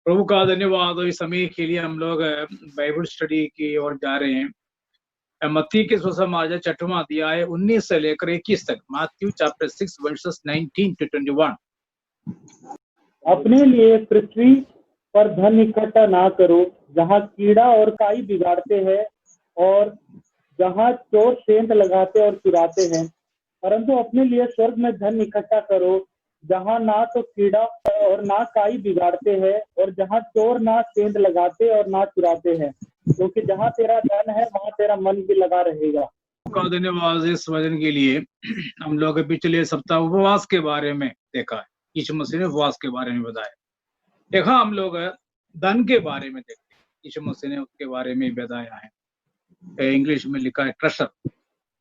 प्रभु का धन्यवाद। इस समय के लिए हम लोग बाइबल स्टडी की ओर जा रहे हैं। मत्ती के सुसमाचार 6वां अध्याय 19 से लेकर 21 तक। Matthew chapter 6 versus 19 to 21। अपने लिए पृथ्वी पर धन इकट्ठा ना करो, जहाँ कीड़ा और काई बिगाड़ते हैं और जहाँ चोर सेंध लगाते और चुराते हैं, परंतु अपने लिए स्वर्ग में धन इकट्ठा करो, जहाँ ना तो कीड़ा और ना काई बिगाड़ते हैं और जहाँ चोर ना सेंध लगाते और ना चुराते हैं, क्योंकि जहाँ तेरा धन है वहाँ तेरा मन भी लगा रहेगा। का धन्यवाद इस वचन के लिए। हम लोग पिछले सप्ताह उपवास के बारे में देखा है। यीशु मसीह ने उपवास के बारे में बताया। देखा हम लोग धन के बारे में देखते हैं। यीशु मसीह ने उसके बारे में बताया है। इंग्लिश में लिखा है ट्रेजर।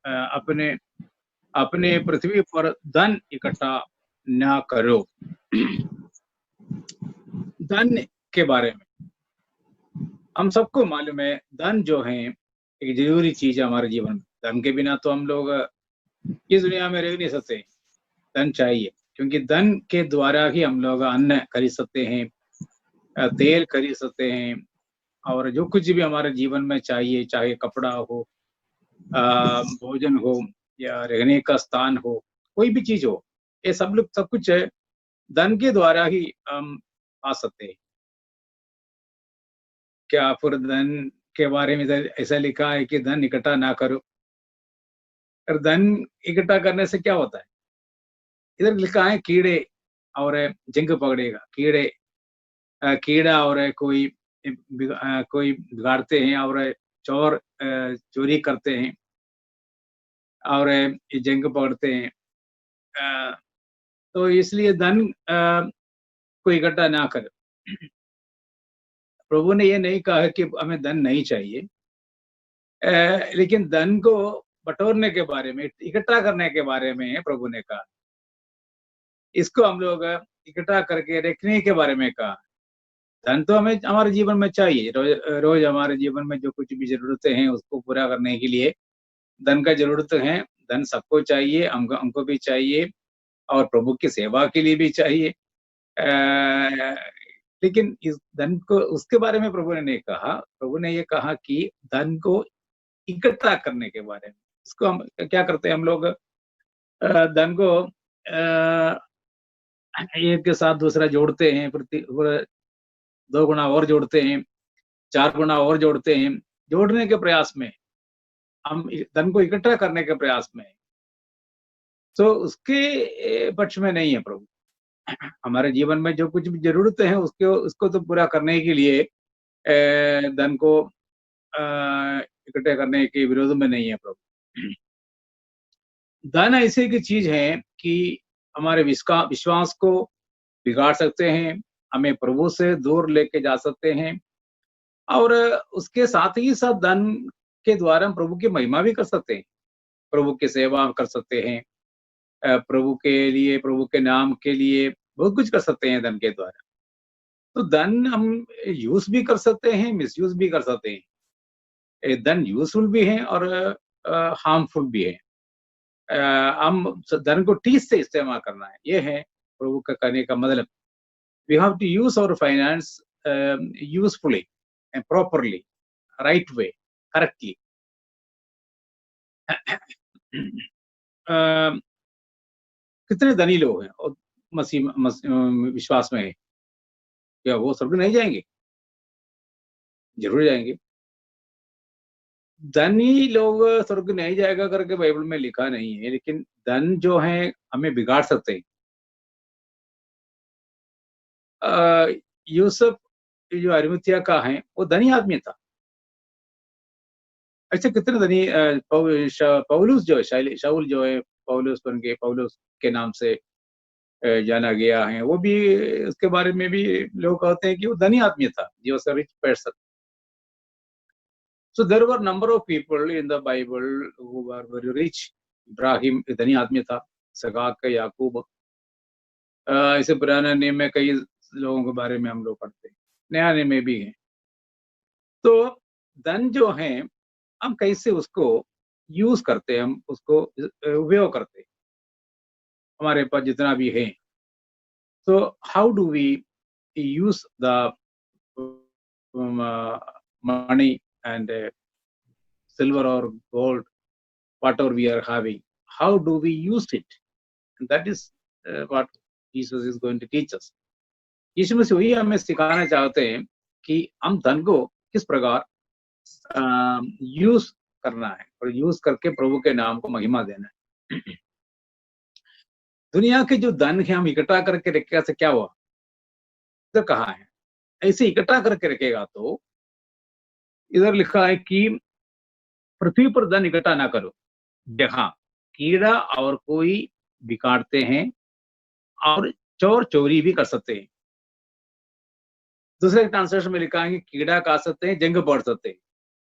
अपने अपने पृथ्वी पर धन इकट्ठा ना करो। धन के बारे में हम सबको मालूम है, धन जो है एक जरूरी चीज है हमारे जीवन में। धन के बिना तो हम लोग इस दुनिया में रह नहीं सकते। धन चाहिए, क्योंकि धन के द्वारा ही हम लोग अन्न खरीद सकते हैं, तेल खरीद सकते हैं, और जो कुछ भी हमारे जीवन में चाहिए, चाहे कपड़ा हो, भोजन हो, या रहने का स्थान हो, कोई भी चीज हो, ये सब कुछ है धन के द्वारा ही हम आ सकते हैं। क्या फिर धन के बारे में ऐसा लिखा है कि धन इकट्ठा ना करो? और धन इकट्ठा करने से क्या होता है? इधर लिखा है कीड़े और जंग पकड़ेगा। कीड़ा और कोई बिगाड़ते हैं और चोर चोरी करते हैं और जंग पकड़ते हैं। तो इसलिए धन को इकट्ठा ना करो। प्रभु ने ये नहीं कहा कि हमें धन नहीं चाहिए, लेकिन धन को बटोरने के बारे में, इकट्ठा करने के बारे में प्रभु ने कहा। इसको हम लोग इकट्ठा करके रखने के बारे में कहा। धन तो हमें हमारे जीवन में चाहिए। रोज हमारे जीवन में जो कुछ भी जरूरतें हैं उसको पूरा करने के लिए धन का जरूरत है। धन सबको चाहिए, हमको भी चाहिए, और प्रभु की सेवा के लिए भी चाहिए। लेकिन इस धन को, उसके बारे में प्रभु ने नहीं कहा। प्रभु ने ये कहा कि धन को इकट्ठा करने के बारे में। इसको हम क्या करते हैं, हम लोग धन को एक के साथ दूसरा जोड़ते हैं, 2 गुना और जोड़ते हैं, 4 गुना और जोड़ते हैं। जोड़ने के प्रयास में, हम धन को इकट्ठा करने के प्रयास में, तो उसके पक्ष में नहीं है प्रभु। हमारे जीवन में जो कुछ भी जरूरतें हैं उसको तो पूरा करने के लिए धन को इकट्ठे करने के विरोध में नहीं है प्रभु। धन ऐसी की चीज है कि हमारे विश्वास को बिगाड़ सकते हैं, हमें प्रभु से दूर लेके जा सकते हैं, और उसके साथ ही साथ धन के द्वारा हम प्रभु की महिमा भी कर सकते हैं, प्रभु की सेवा कर सकते हैं, प्रभु के लिए, प्रभु के नाम के लिए बहुत कुछ कर सकते हैं धन के द्वारा। तो धन हम यूज भी कर सकते हैं, मिसयूज भी कर सकते हैं। धन यूजफुल भी है और हार्मफुल भी है। हम धन को ठीक से इस्तेमाल करना है, ये है प्रभु का कहने का मतलब। We have to use our finance usefully and properly, right way, correctly. कितने धनी लोग हैं और मसीह विश्वास में है, क्या वो स्वर्ग नहीं जाएंगे? जरूर जाएंगे। धनी लोग स्वर्ग नहीं जाएगा करके बाइबल में लिखा नहीं है, लेकिन धन जो है हमें बिगाड़ सकते हैं। यूसुफ जो अरिमतिया का है वो धनी आदमी था। ऐसे कितने धनी, पौलुस जो है, शाऊल जो है, पौलुस बन के पौलुस के नाम से जाना गया है, वो भी, उसके बारे में भी लोग कहते हैं कि वो धनी आदमी था, he was a rich person. So there were number of people in the Bible who were very rich. Ibrahim धनी आदमी था, सगाक, याकूब, ऐसे पुराने नियम में कई लोगों के बारे में हम लोग पढ़ते हैं, नया नियम में भी है। तो धन जो है हम कैसे उसको यूज करते हैं, हम उसको उपयोग करते हैं हमारे पास जितना भी है। तो how do we use the money and silver or gold, whatever we are having, how do we use it? And that is what Jesus is going to teach us. यीशु मसीह वही हमें सिखाना चाहते हैं कि हम धन को किस प्रकार यूज करना है और यूज करके प्रभु के नाम को महिमा देना है। दुनिया के जो धन है हम इकट्ठा करके रखेगा से क्या हुआ, तो कहा है ऐसे इकट्ठा करके रखेगा तो इधर लिखा है कि पृथ्वी पर धन इकट्ठा ना करो जहां कीड़ा और कोई बिगाड़ते हैं और चोर चोरी भी कर सकते हैं। दूसरे ट्रांसलेशन में लिखा है कि कीड़ा खा सकते हैं, जंग पड़ सकते हैं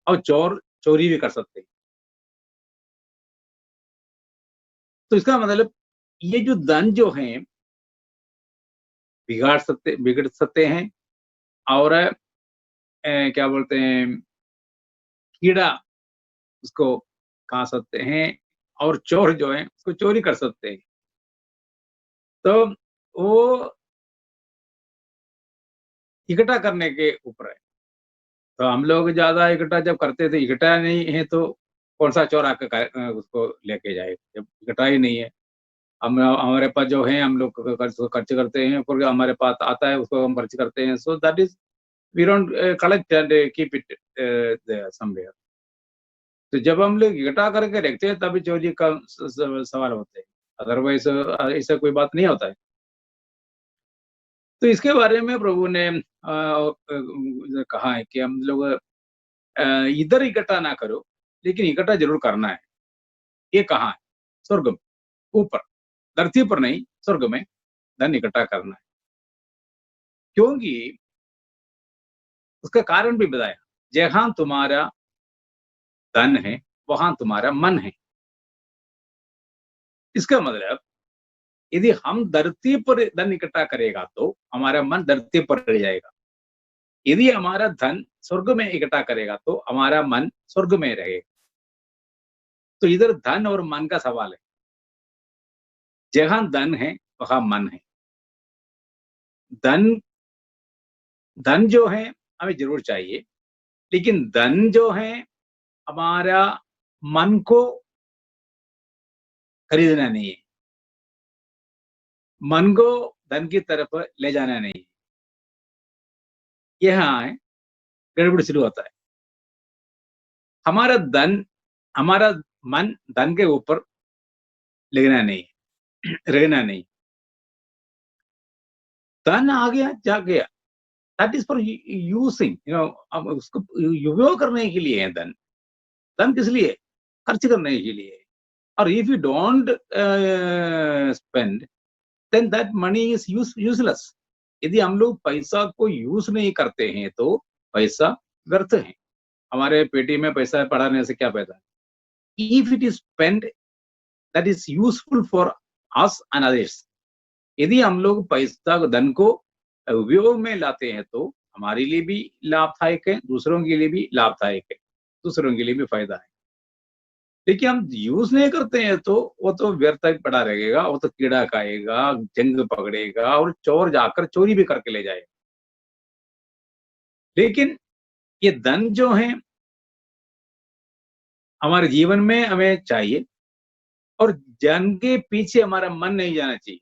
और चोर चोरी भी कर सकते हैं। तो इसका मतलब ये जो धन जो है बिगड़ सकते हैं और क्या बोलते हैं कीड़ा उसको खा सकते हैं और चोर जो है उसको चोरी कर सकते हैं। तो वो इकट्ठा करने के ऊपर है। तो हम लोग ज्यादा इकट्ठा जब करते थे, इकट्ठा नहीं है तो कौन सा चोर आकर उसको लेके जाएगा, जब इकट्ठा ही नहीं है। हम हमारे पास जो है हम लोग खर्च करते हैं, फिर हमारे पास आता है उसको हम खर्च करते हैं। So that is we don't collect and keep it somewhere. तो जब हम लोग इकट्ठा करके रखते हैं तभी चोरी का सवाल होते हैं, अदरवाइज ऐसा कोई बात नहीं होता है। तो इसके बारे में प्रभु ने कहा है कि हम लोग इधर इकट्ठा ना करो, लेकिन इकट्ठा जरूर करना है। ये कहाँ है? स्वर्ग में, ऊपर, धरती पर नहीं, स्वर्ग में धन इकट्ठा करना है। क्योंकि उसका कारण भी बताया, जहां तुम्हारा धन है वहां तुम्हारा मन है। इसका मतलब यदि हम धरती पर धन इकट्ठा करेगा तो हमारा मन धरती पर रह जाएगा। यदि हमारा धन स्वर्ग में इकट्ठा करेगा तो हमारा मन स्वर्ग में रहेगा। तो इधर धन और मन का सवाल है। जहां धन है वहां मन है। धन जो है हमें जरूर चाहिए, लेकिन धन जो है हमारा मन को खरीदना नहीं है, मन को धन की तरफ ले जाना नहीं है। यहाँ है गड़बड़ शुरू होता है। हमारा मन धन के ऊपर लगना नहीं, रहना नहीं। धन आ गया जा गया, दैट इज फॉर यूजिंग, अब उसको उपयोग करने के लिए है। धन किस लिए? खर्च करने के लिए। और if you don't spend then that money is useless. यदि हम लोग पैसा को यूज नहीं करते हैं तो पैसा व्यर्थ है। हमारे पेटी में पैसा पड़ाने से क्या फायदा? If it is spend that is useful for us and others. यदि हम लोग पैसा धन को उपयोग में लाते हैं तो हमारे लिए भी लाभदायक है, दूसरों के लिए भी लाभदायक है, दूसरों के लिए भी फायदा है। लेकिन हम यूज नहीं करते हैं तो वो तो व्यर्थ पड़ा रहेगा, वो तो कीड़ा खाएगा, जंग पकड़ेगा और चोर जाकर चोरी भी करके ले जाएगा। लेकिन ये धन जो है हमारे जीवन में हमें चाहिए और धन के पीछे हमारा मन नहीं जाना चाहिए।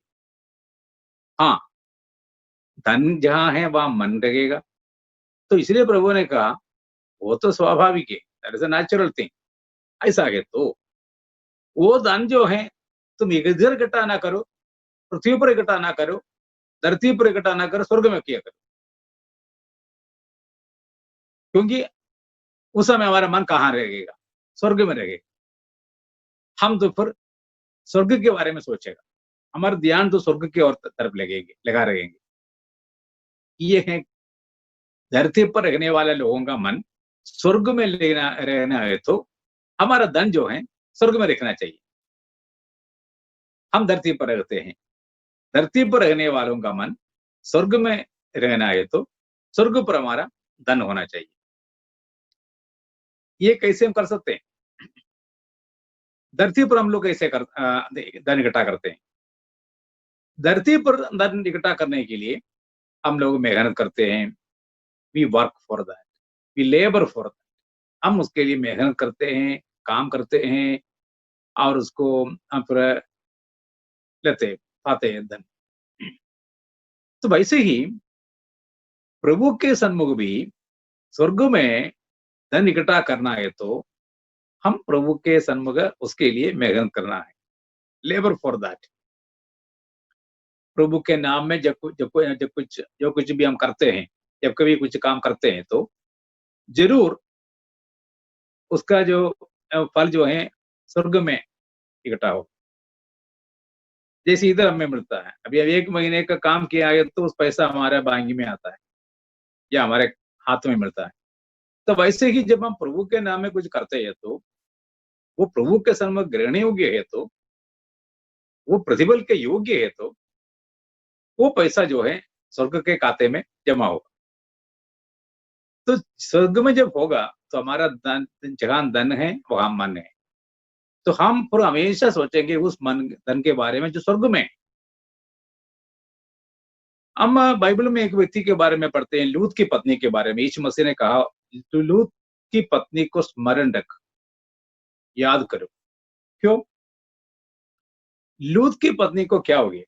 हाँ, धन जहां है वहां मन लगेगा। तो इसलिए प्रभु ने कहा वो तो स्वाभाविक है, that is a natural thing. ऐसा है तो वो धन जो है तुम इधर इकट्ठा ना करो, पृथ्वी पर इकट्ठा ना करो, धरती पर इकट्ठा ना करो, स्वर्ग में किया करो। क्योंकि उस समय हमारा मन कहाँ रहेगा? स्वर्ग में रहेगा। हम तो फिर स्वर्ग के बारे में सोचेगा, हमारा ध्यान तो स्वर्ग की ओर तरफ लगा रहेंगे। ये है धरती पर रहने वाले लोगों का मन स्वर्ग में रहना है तो हमारा धन जो है स्वर्ग में रखना चाहिए। हम धरती पर रहते हैं, धरती पर रहने वालों का मन स्वर्ग में रहना है तो स्वर्ग पर हमारा धन होना चाहिए। ये कैसे हम कर सकते हैं? धरती पर हम लोग कैसे धन इकट्ठा करते हैं? धरती पर धन इकट्ठा करने के लिए हम लोग मेहनत करते हैं, we work for that, we labour for that, हम उसके लिए मेहनत करते हैं, काम करते हैं और उसको हम फिर लेते पाते हैं धन। तो वैसे ही प्रभु के सन्मुख भी स्वर्ग में धन इकट्ठा करना है तो हम प्रभु के सन्मुख उसके लिए मेहनत करना है, लेबर फॉर दैट। प्रभु के नाम में जो कुछ भी हम करते हैं, जब कभी कुछ काम करते हैं तो जरूर उसका जो फल जो है स्वर्ग में इकट्ठा हो। जैसे इधर हमें मिलता है, अभी 1 महीने का काम किया है तो उस पैसा हमारे बैंक में आता है या हमारे हाथ में मिलता है। तो वैसे ही जब हम प्रभु के नाम में कुछ करते हैं तो वो प्रभु के सन्मुख ग्रहण योग्य है, तो वो प्रतिफल के योग्य है, तो वो पैसा जो है स्वर्ग के खाते में जमा होगा। तो स्वर्ग में जब होगा तो हमारा धन, जहां धन है वहां मन है, तो हम फिर हमेशा सोचेंगे उस मन धन के बारे में जो स्वर्ग में है। हम बाइबल में एक व्यक्ति के बारे में पढ़ते हैं, लूत की पत्नी के बारे में। यीशु मसीह ने कहा, तू लूत की पत्नी को स्मरण रख, याद करो। क्यों? लूत की पत्नी को क्या हो गया?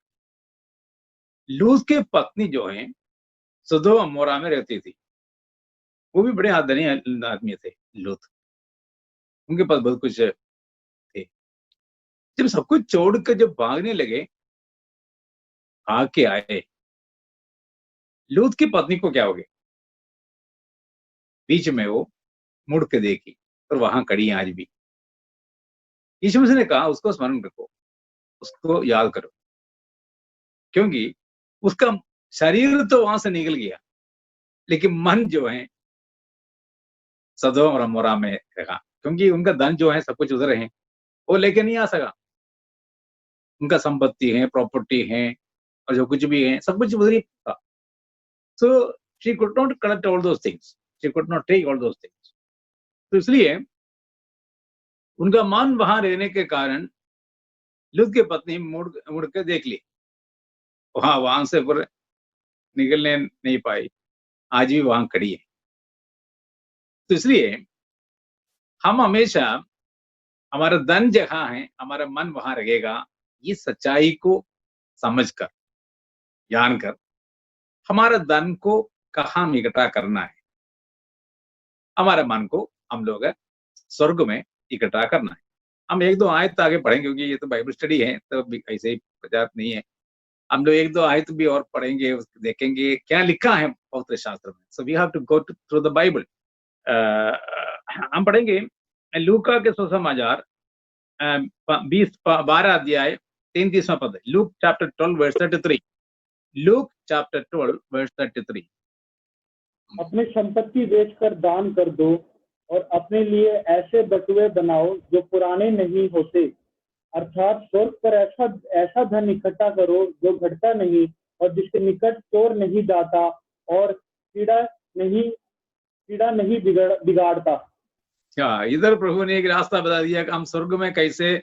लूत की पत्नी जो है सदोम अमोरा में रहती थी। वो भी बड़े धनी आदमी थे लूत, उनके पास बहुत कुछ थे। जब सब कुछ छोड़कर जब भागने लगे, भाग के आए, लूत की पत्नी को क्या हो गया? बीच में वो मुड़ के देखी और वहां खड़ी है आज भी। यीशु मसीह ने कहा, उसको स्मरण रखो, उसको याद करो, क्योंकि उसका शरीर तो वहां से निकल गया, लेकिन मन जो है सदोम और अमोरा में रहा, क्योंकि उनका धन जो है सब कुछ उधर है, वो लेके नहीं आ सका। उनका संपत्ति है, प्रॉपर्टी है और जो कुछ भी है सब कुछ उधर ही था। So she could not collect all those things, she could not take all those things. तो इसलिए उनका मन वहां रहने के कारण लूत की पत्नी मुड़ के देख ली, वहां से फिर निकलने नहीं पाई, आज भी वहां खड़ी है। तो इसलिए हम हमेशा, हमारा धन जहां है हमारा मन वहां रहेगा, ये सच्चाई को समझकर, जानकर हमारा धन को कहाँ इकट्ठा करना है, हमारे मन को हम लोग स्वर्ग में इकट्ठा करना है। हम 1-2 आयत आगे पढ़ेंगे, क्योंकि ये तो बाइबल स्टडी है तो ऐसे ही प्रचार नहीं है। हम लोग 1-2 आयत भी और पढ़ेंगे, देखेंगे क्या लिखा है पवित्र शास्त्र में। So we have to go through the Bible. हम पढ़ेंगे लूका के सुसमाचार 12 अध्याय 33वां पद, Luke chapter 12 verse 33। Luke chapter 12 verse 33। अपनी संपत्ति बेचकर दान कर दो और अपने लिए ऐसे बटुए बनाओ जो पुराने नहीं होते, अर्थात स्वर्ग पर ऐसा धन इकट्ठा करो जो घटता नहीं और जिसके निकट चोर नहीं जाता और कीड़ा नहीं बिगाड़ता। क्या इधर प्रभु ने एक रास्ता बता दिया कि हम स्वर्ग में कैसे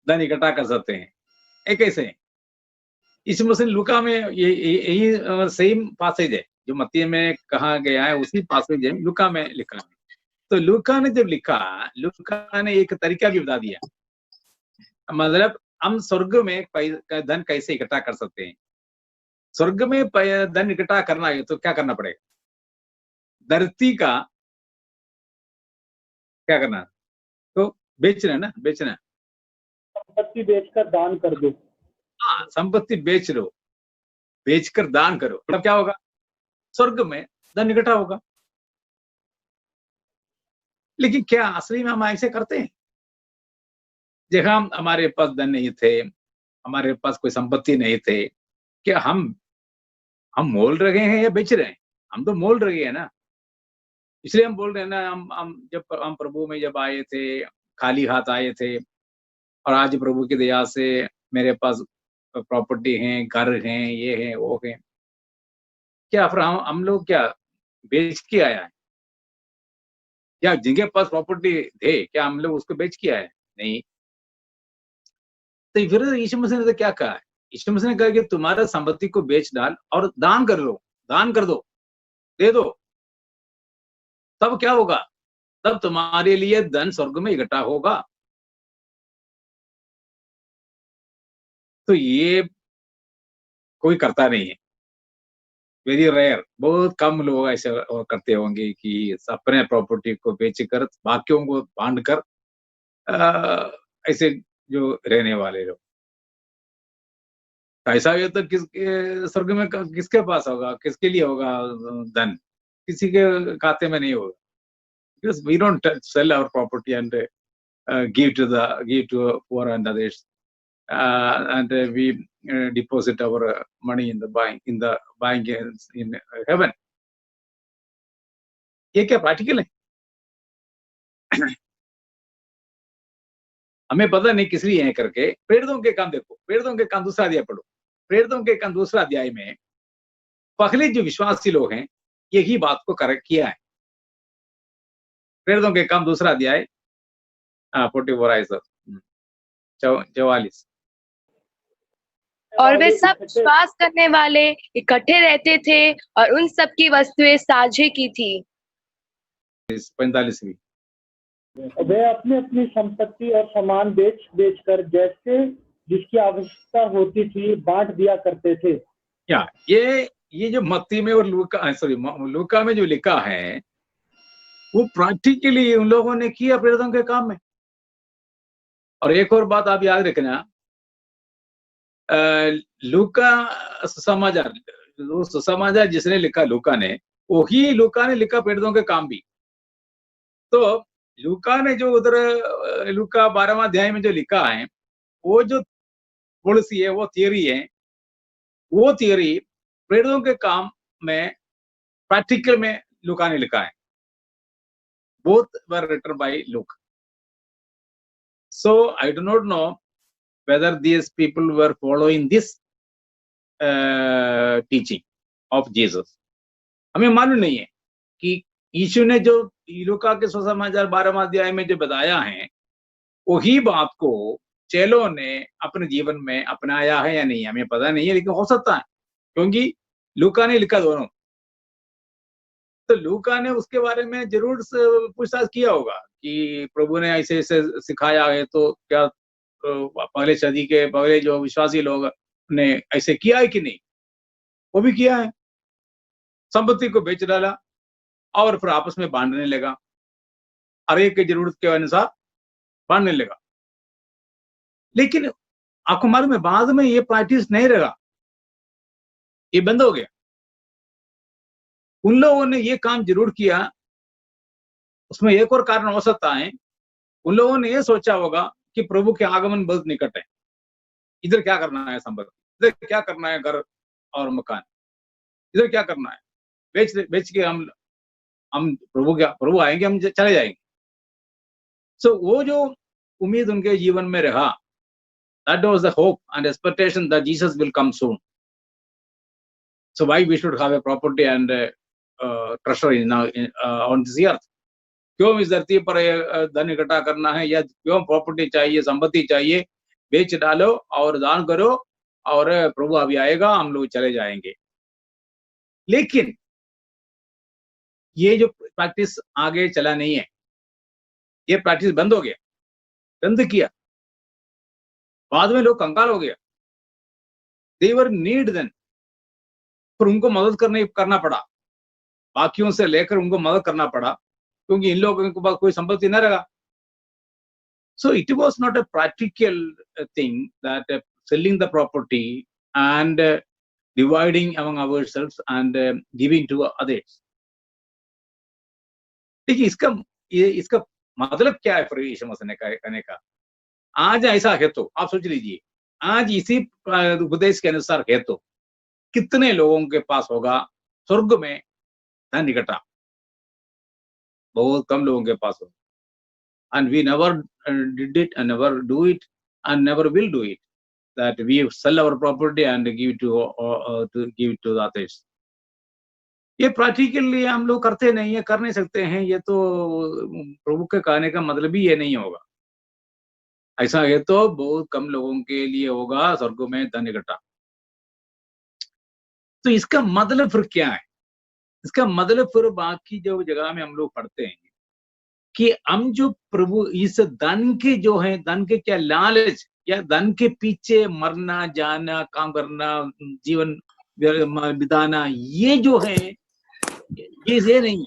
धन इकट्ठा कर सकते हैं। एक कैसे? इस मसीह लूका में यही सेम पासेज है जो मत्ती में कहा गया है, उसी पासेज है लूका में लिखा है। तो लूका ने जब लिखा, लूका ने एक तरीका भी बता दिया, मतलब हम स्वर्ग में धन कैसे इकट्ठा कर सकते हैं। स्वर्ग में धन इकट्ठा करना है तो क्या करना पड़ेगा? धरती का क्या करना, तो बेचना ना, बेचना। संपत्ति बेचकर दान कर दो। हाँ, संपत्ति बेच लो, बेचकर दान करो, तब क्या होगा? स्वर्ग में धन इकट्ठा होगा। लेकिन क्या असली में हम ऐसे करते हैं? जहां हमारे पास धन नहीं थे, हमारे पास कोई संपत्ति नहीं थे, क्या हम मोल रहे हैं या बेच रहे हैं? हम तो मोल रहे हैं ना। इसलिए हम बोल रहे हैं ना, हम जब हम प्रभु में जब आए थे, खाली हाथ आए थे, और आज प्रभु की दया से मेरे पास प्रॉपर्टी है, घर है, ये है, वो है। क्या फिर हम लोग क्या बेच के आया है? क्या जिनके पास प्रॉपर्टी थे क्या हम लोग उसको बेच के आए? नहीं। तो फिर यीशु मसीह ने तो क्या कहा है? यीशु मसीह ने कहा कि तुम्हारा संपत्ति को बेच डाल और दान कर लो, दान कर दो, दे दो। तब क्या होगा? तब तुम्हारे लिए धन स्वर्ग में इकट्ठा होगा। तो ये कोई करता नहीं है, वेरी रेयर, बहुत कम लोग ऐसे करते होंगे कि अपने प्रॉपर्टी को बेचकर बाकियों को बांट कर ऐसे जो रहने वाले लोग। ऐसा ये तो किसके स्वर्ग में किसके पास होगा, किसके लिए होगा धन? किसी के खाते में नहीं होगा। Because we don't sell our property and give to poor and others, and we deposit our money in the bank in heaven. ये क्या प्रैक्टिकल है? हमें पता नहीं किस लिए है करके। प्रेरितों के काम देखो, प्रेरितों के काम दूसरा अध्याय पढ़ो। प्रेरितों के काम दूसरा अध्याय में पहले जो विश्वासी लोग हैं यही बात को करेक्ट किया है। प्रेरितों के काम दूसरा अध्याय 44 और वे सब विश्वास करने वाले इकट्ठे रहते थे और उन सब की वस्तुएं साझे की थी। 45 वे अपनी अपनी संपत्ति और सामान बेच कर जैसे जिसकी आवश्यकता होती थी बांट दिया करते थे। या ये जो मत्ती में और लूका में जो लिखा है वो प्रैक्टिकली उन लोगों ने किया प्रेरितों के काम में। और एक और बात आप याद रखना, लूका सुसमाचार जिसने लिखा लूका ने, वही लूका ने लिखा प्रेरितों के काम भी। तो लूका ने जो उधर लूका 12वां अध्याय में जो लिखा है वो जो पॉलिसी है, वो थियरी है, वो थियरी प्रेरितों के काम में प्रैक्टिकल में लूका ने लिखा है। Both were written by Luke. So I do not know whether these people were following this teaching of Jesus. हमें मालूम नहीं है कि यीशु ने जो लूका के सुसमाचार 12वां अध्याय में जो बताया है वही बात को चेलों ने अपने जीवन में अपनाया है या नहीं, हमें पता नहीं है, लेकिन हो सकता है क्योंकि लूका ने लिखा दोनों। तो लूका ने उसके बारे में जरूर पूछताछ किया होगा कि प्रभु ने ऐसे ऐसे सिखाया है, तो क्या पहले सदी के पहले जो विश्वासी लोग ने ऐसे किया है कि नहीं? वो भी किया है, संपत्ति को बेच डाला और फिर आपस में बांटने लगा, हर एक की जरूरत के अनुसार बांटने लगा। लेकिन आपको मालूम है बाद में ये प्रैक्टिस नहीं रहा, ये बंद हो गया। उन लोगों ने ये काम जरूर किया, उसमें एक और कारण हो सकता है, उन लोगों ने ये सोचा होगा कि प्रभु के आगमन बहुत निकट है, इधर क्या करना है संपत्ति, इधर क्या करना है घर और मकान, इधर क्या करना है, बेच के हम प्रभु आएंगे, हम चले जाएंगे। सो वो जो उम्मीद उनके जीवन में रहा, that was the hope and expectation that Jesus will come soon. So why we should have a property and treasure on this earth? क्यों इस धरती पर धन इकट्ठा करना है, या क्यों प्रॉपर्टी चाहिए, संपत्ति चाहिए? बेच डालो और दान करो और प्रभु अभी आएगा, हम लोग चले जाएंगे। लेकिन ये जो प्रैक्टिस आगे चला नहीं है, ये प्रैक्टिस बंद हो गया, बंद किया, बाद में लोग कंगाल हो गया। They were need then, पर उनको मदद करना पड़ा, बाकियों से लेकर उनको मदद करना पड़ा, क्योंकि इन लोगों के पास कोई संपत्ति न रहा। So it was not a practical thing that selling the property and dividing among ourselves and giving to others. देखिए इसका मतलब क्या है फिर यीशु मसीह ने कहने का? आज ऐसा है तो आप सोच लीजिए, आज इसी उपदेश के अनुसार है तो कितने लोगों के पास होगा स्वर्ग में धन इकट्ठा? बहुत कम लोगों के पास होगा। And we never did it and never do it and never will do it, that we sell our property and give it to the others. ये प्रैक्टिकली हम लोग करते नहीं है, कर नहीं सकते हैं। ये तो प्रभु के कहने का मतलब ही ये नहीं होगा। ऐसा है तो बहुत कम लोगों के लिए होगा स्वर्ग में धन इकट्ठा। तो इसका मतलब फिर क्या है? इसका मतलब फिर बाकी जो जगह में हम लोग पढ़ते हैं कि हम जो प्रभु इस धन के जो है, धन के क्या लालच या धन के पीछे मरना जाना, काम करना, जीवन बिताना, ये जो है ये नहीं।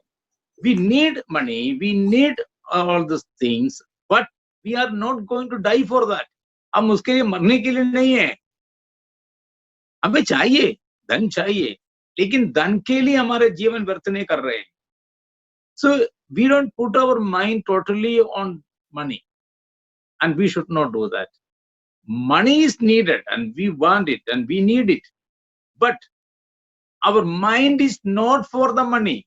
We need money, we need all these things, but we are not going to die for that. हम उसके लिए मरने के लिए नहीं है। हमें चाहिए, धन चाहिए, लेकिन धन के लिए हमारे जीवन व्यर्थ नहीं कर रहे हैं। So we don't put our mind totally on money, and we should not do that. Money is needed, and we want it, and we need it, but our mind is not for the money.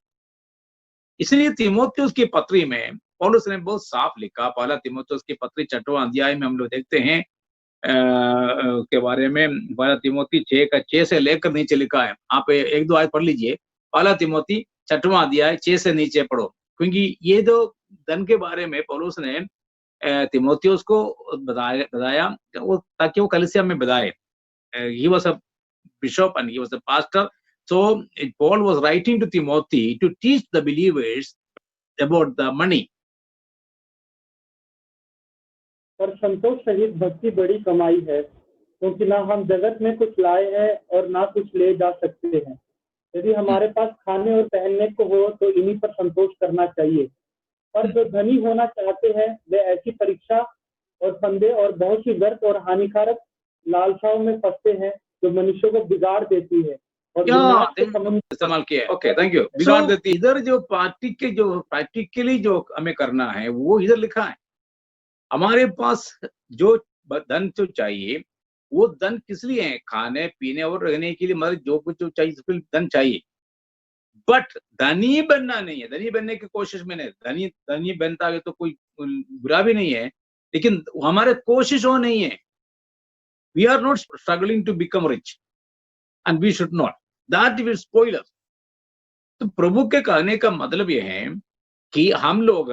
इसलिए तीमुथियुस की पत्री में पौलुस ने बहुत साफ लिखा। पहला तीमुथियुस की पत्री 6वां अध्याय में हम लोग देखते हैं के बारे में। पहला तीमुथी 6 से लेकर नीचे लिखा है। आप एक दो आयत पढ़ लीजिए। पहला तीमुथी 6वां अध्याय 6 से नीचे पढ़ो, क्योंकि ये जो धन के बारे में पौलुस ने तीमुथियुस को बताया ताकि वो कलीसिया में बताए। He was a bishop and he was a pastor. So Paul was writing to Timothy to teach the believers about the money. पर संतोष सहित भक्ति बड़ी कमाई है, क्योंकि ना हम जगत में कुछ लाए हैं और ना कुछ ले जा सकते हैं। यदि हमारे पास खाने और पहनने को हो तो इन्हीं पर संतोष करना चाहिए। पर जो धनी होना चाहते हैं वे ऐसी परीक्षा और फंदे और बहुत सी व्यर्थ और हानिकारक लालसाओं में फंसते हैं जो मनुष्यों को बिगाड़ देती है और इस्तेमाल किया है। Okay, thank you. बिगाड़ देती है। इधर जो प्रैक्टिकली जो हमें करना है वो इधर लिखा है। हमारे पास जो धन जो चाहिए वो धन किस लिए है? खाने पीने और रहने के लिए, मतलब जो कुछ जो चाहिए उसके लिए धन चाहिए, बट धनी बनना नहीं है। धनी बनने की कोशिश में नहीं। धनी बनता है तो कोई बुरा भी नहीं है, लेकिन हमारे कोशिश वो नहीं है। We are not struggling to become rich, and we should not. That will spoil us. तो प्रभु के कहने का मतलब ये है कि हम लोग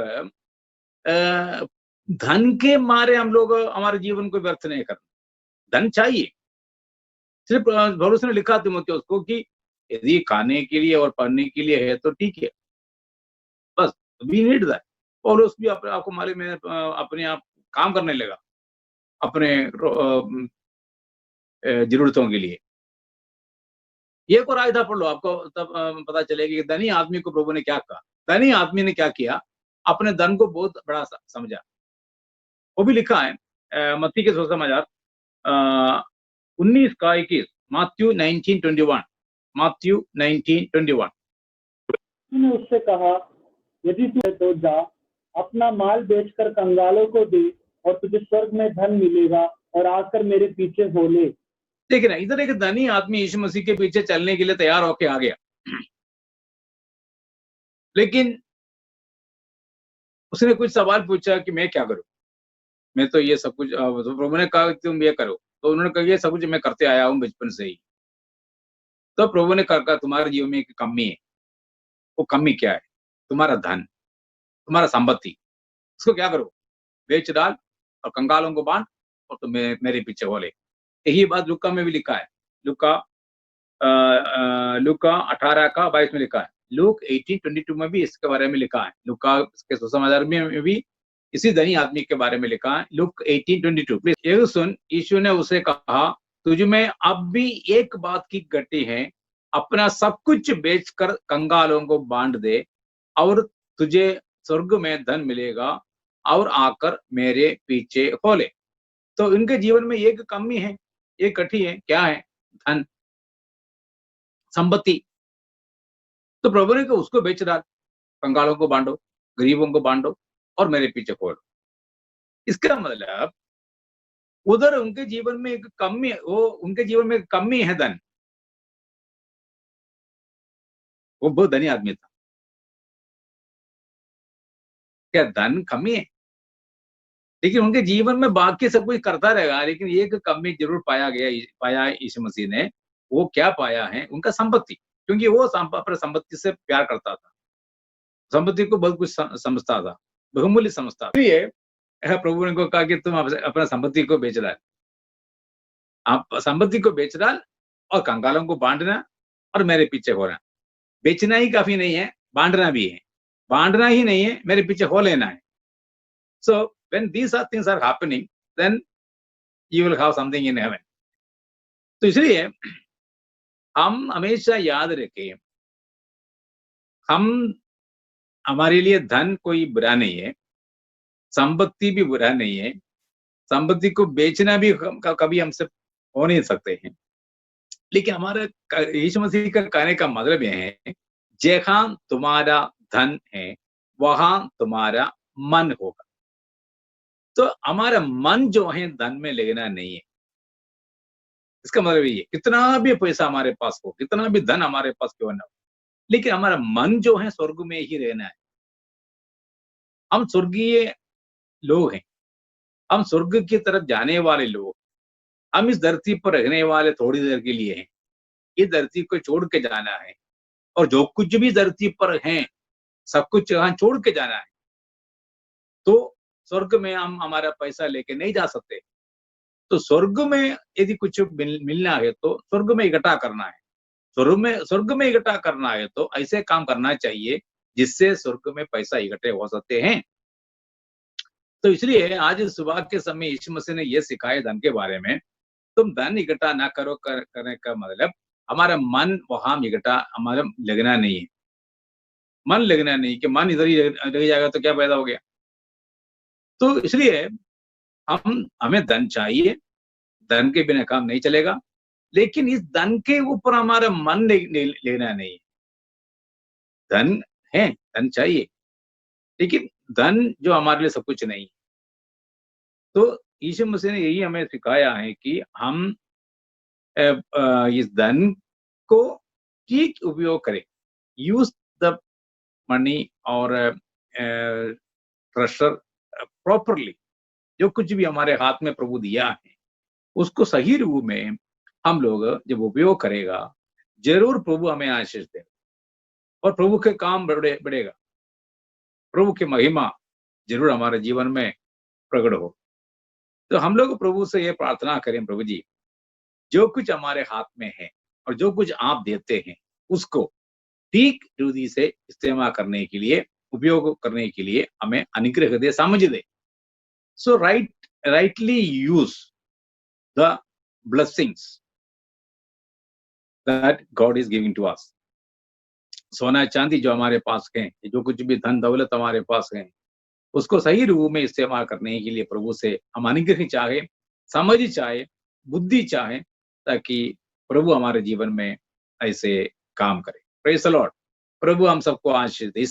धन के मारे हम लोग हमारे जीवन को व्यर्थ नहीं करना। धन चाहिए। सिर्फ पौलुस ने लिखा तीमुथियुस को कि यदि खाने के लिए और पढ़ने के लिए है तो ठीक है, बस वी नीड दैट। पौलुस भी आपको मालूम है अपने आप काम करने लगा अपने जरूरतों के लिए। एक और आयत पढ़ लो, आपको तब पता चलेगा कि धनी आदमी को प्रभु ने क्या कहा। धनी आदमी ने क्या किया? अपने धन को बहुत बड़ा समझा। वो भी लिखा है मत्ती के सुसमाचार 19 का 21, Matthew 19:21। Matthew 19:21 ने उससे कहा, यदि तू है तो जा, अपना माल बेचकर कंगालों को दे और तुझे स्वर्ग में धन मिलेगा, और आकर मेरे पीछे हो ले। देखिए ना, इधर एक धनी आदमी यीशु मसीह के पीछे चलने के लिए तैयार होके आ गया, लेकिन उसने कुछ सवाल पूछा कि मैं क्या करूं, मैं तो ये सब कुछ, तो प्रभु ने कहा तुम ये करो, तो उन्होंने कहा ये सब कुछ मैं करते आया हूं बचपन से ही। तो प्रभु ने कहा तुम्हारे जीवन में एक कमी है। वो कमी क्या है? तुम्हारा धन, तुम्हारा संपत्ति। इसको क्या करो? बेच डाल और कंगालों को बांट और तुम मेरे पीछे हो ले। यही बात लुका में भी लिखा है। लुका 18 का 22 में लिखा है। लूक 18:22 में भी इसके बारे में लिखा है। लुका के सुसमाचार में भी इसी धनी आदमी के बारे में लिखा है। Look 18:22 please. ये सुन, यीशु ने उसे कहा तुझ में अब भी एक बात की घटी है, अपना सब कुछ बेचकर कंगालों को बांट दे और तुझे स्वर्ग में धन मिलेगा, और आकर मेरे पीछे हो ले। तो इनके जीवन में एक कमी है, एक घटी है। क्या है? धन, संपत्ति। तो प्रभु ने कहा उसको बेच डाल, कंगालों को बांटो, गरीबों को बांटो और मेरे पीछे हो लो। इसका मतलब उधर उनके जीवन में एक कमी, वो उनके जीवन में एक कमी है धन। वो बहुत धनी आदमी था। क्या धन कमी है? लेकिन उनके जीवन में बाकी सब कुछ करता रहेगा, लेकिन एक कमी जरूर पाया यीशु मसीह ने। वो क्या पाया है? उनका संपत्ति। क्योंकि वो अपने संपत्ति से प्यार करता था, संपत्ति को बहुत कुछ समझता था, बहुमूल्य समझता था। इसलिए प्रभु ने को कहा कि तुम अपना संपत्ति को बेच डाल, आप संपत्ति को बेच डाल और कंगालों को बांटना और मेरे पीछे हो रहा। बेचना ही काफी नहीं है, बांटना भी है। बांटना ही नहीं है, मेरे पीछे हो लेना है। So when these are things are happening, then you will have something in heaven. तो इसलिए हम हमेशा याद रखें, हमारे लिए धन कोई बुरा नहीं है, संपत्ति भी बुरा नहीं है, संपत्ति को बेचना भी कभी हमसे हो नहीं सकते हैं। लेकिन हमारा यीशु मसीह का कहने का मतलब यह है, जहाँ तुम्हारा धन है वहां तुम्हारा मन होगा। तो हमारा मन जो है धन में लेना नहीं है। इसका मतलब ये, कितना भी पैसा हमारे पास हो, कितना भी धन हमारे पास क्यों ना हो, लेकिन हमारा मन जो है स्वर्ग में ही रहना है। हम स्वर्गीय लोग हैं, हम स्वर्ग की तरफ जाने वाले लोग। हम इस धरती पर रहने वाले थोड़ी देर के लिए हैं, ये धरती को छोड़ के जाना है, और जो कुछ भी धरती पर है सब कुछ यहाँ छोड़ के जाना है। तो स्वर्ग में हम हमारा पैसा लेके नहीं जा सकते। तो स्वर्ग में यदि कुछ मिलना है तो स्वर्ग में इकट्ठा करना है। स्वर्ग में इकट्ठा करना है तो ऐसे काम करना चाहिए जिससे स्वर्ग में पैसा इकट्ठे हो सकते हैं। तो इसलिए आज सुबह के समय यीशु मसीह ने यह सिखाया धन के बारे में, तुम धन इकट्ठा ना करो। करने का मतलब हमारा मन वहां इकट्ठा हमारा लगना नहीं है। मन लगना नहीं कि मन इधर ही लग जाएगा तो क्या पैदा हो गया। तो इसलिए हमें धन चाहिए, धन के बिना काम नहीं चलेगा, लेकिन इस धन के ऊपर हमारा मन लेना नहीं है। धन है, धन चाहिए, लेकिन धन जो हमारे लिए सब कुछ नहीं। तो यीशु मसीह ने यही हमें सिखाया है कि हम इस धन को ठीक उपयोग करें। यूज द मनी और ट्रेजर प्रॉपरली। जो कुछ भी हमारे हाथ में प्रभु दिया है उसको सही रूप में हम लोग जब उपयोग करेगा, जरूर प्रभु हमें आशीष देगा और प्रभु के काम बढ़ेगा। प्रभु की महिमा जरूर हमारे जीवन में प्रकट हो। तो हम लोग प्रभु से ये प्रार्थना करें, प्रभु जी जो कुछ हमारे हाथ में है और जो कुछ आप देते हैं उसको ठीक रीति से इस्तेमाल करने के लिए, उपयोग करने के लिए हमें अनुग्रह दे, समझ दे। सो rightly use the blessings that God is giving to us. सोना चांदी जो हमारे पास है, जो कुछ भी धन दौलत हमारे पास है, उसको सही रूप में इस्तेमाल करने के लिए प्रभु से हम अनुग्रह चाहे, समझ चाहे, बुद्धि चाहे, ताकि प्रभु हमारे जीवन में ऐसे काम करे। Praise the Lord. प्रभु हम सबको आशीष दे।